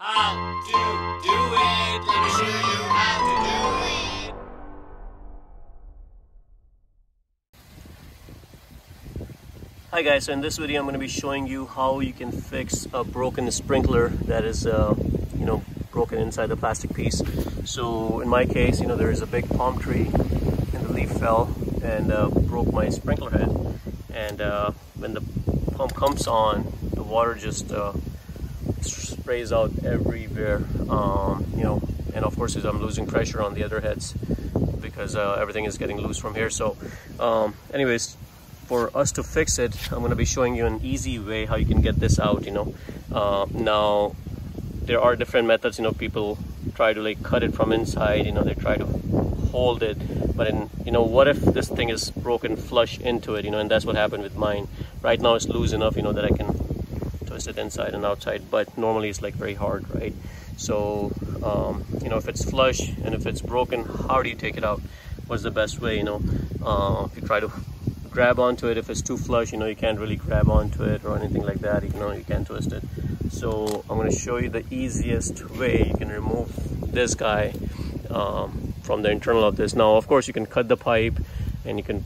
How to do it. Let me show you how to do it. Hi guys, so in this video I'm going to be showing you how you can fix a broken sprinkler that is broken inside the plastic piece. So in my case, there is a big palm tree and the leaf fell and broke my sprinkler head, and when the pump comes on, the water just sprays out everywhere, and of course I'm losing pressure on the other heads because everything is getting loose from here. So anyways, for us to fix it, I'm going to be showing you an easy way how you can get this out. Now there are different methods. People try to cut it from inside, they try to hold it, but what if this thing is broken flush into it, and that's what happened with mine. Right now it's loose enough that I can twist it inside and outside, but normally it's very hard, right? So if it's flush and if it's broken, how do you take it out? What's the best way? If you try to grab onto it, if it's too flush, you can't really grab onto it or anything like that. You can't twist it. So I'm going to show you the easiest way you can remove this guy from the internal of this. Now of course you can cut the pipe and you can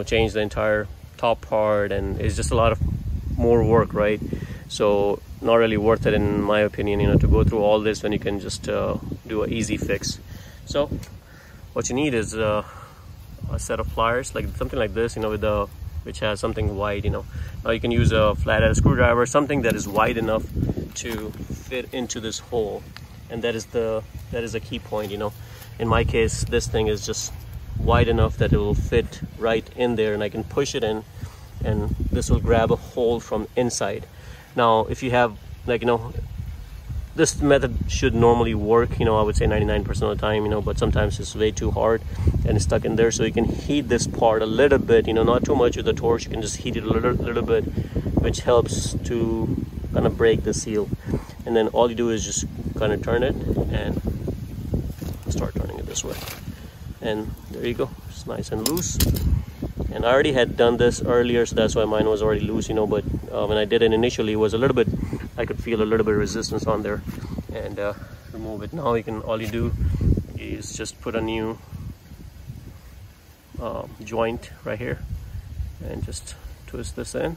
change the entire top part, and it's just a lot of more work, right? So not really worth it in my opinion, to go through all this when you can just do an easy fix. So what you need is a set of pliers, something like this, which has something wide. Now you can use a flathead screwdriver, something that is wide enough to fit into this hole, and that is a key point. In my case, this thing is just wide enough that it will fit right in there, and I can push it in and this will grab a hole from inside. Now if you have this method should normally work, I would say 99% of the time, but sometimes it's way too hard and it's stuck in there. So you can heat this part a little bit, not too much with the torch. You can just heat it a little bit, which helps to kind of break the seal. And then all you do is just kind of turn it and start turning it this way, and there you go. It's nice and loose. And I already had done this earlier, so that's why mine was already loose, but when I did it initially, it was a little bit, I could feel a little bit of resistance on there, and remove it. Now all you do is just put a new joint right here and just twist this in,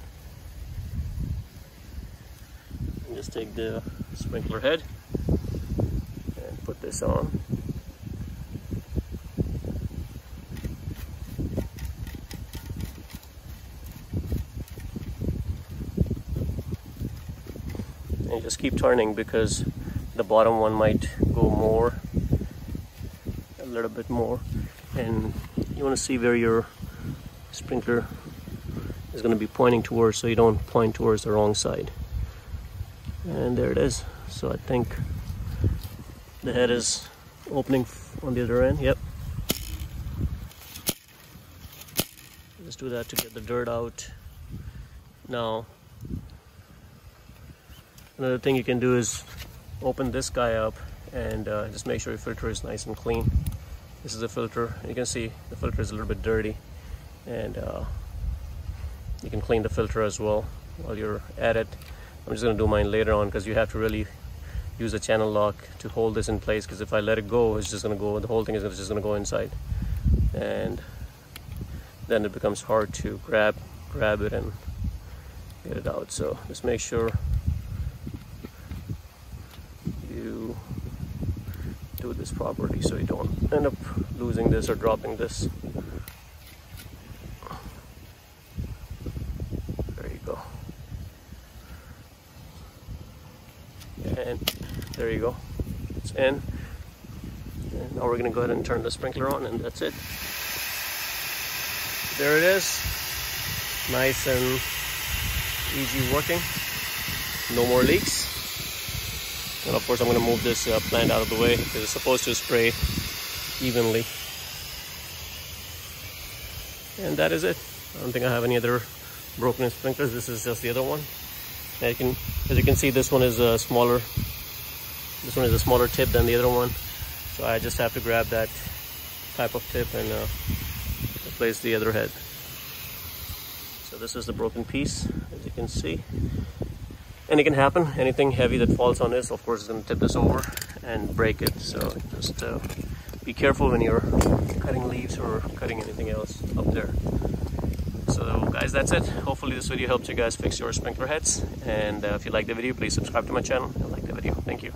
and just take the sprinkler head and put this on. And just keep turning, because the bottom one might go a little bit more, and you want to see where your sprinkler is going to be pointing towards, so you don't point towards the wrong side. And there it is. So I think the head is opening on the other end. Yep. Just do that to get the dirt out. Now another thing you can do is open this guy up and just make sure your filter is nice and clean. This is a filter. You can see the filter is a little bit dirty, and you can clean the filter as well while you're at it. I'm just going to do mine later on, because you have to really use a channel lock to hold this in place, because if I let it go, it's just going to go, the whole thing is just going to go inside, and then it becomes hard to grab it and get it out. So just make sure you do this properly so you don't end up losing this or dropping this. There you go. And there you go. It's in. And now we're going to go ahead and turn the sprinkler on, and that's it. There it is. Nice and easy working. No more leaks. And of course I'm going to move this plant out of the way, because it's supposed to spray evenly. And that is it. I don't think I have any other broken sprinklers. This is just the other one. And as you can see, this one is a smaller. This one is a smaller tip than the other one. So I just have to grab that type of tip and replace the other head. So this is the broken piece, as you can see. and it can happen. Anything heavy that falls on this, of course, is going to tip this over and break it. So just be careful when you're cutting leaves or cutting anything else up there. So guys, that's it. Hopefully this video helps you guys fix your sprinkler heads, and if you like the video, please subscribe to my channel and like the video. Thank you.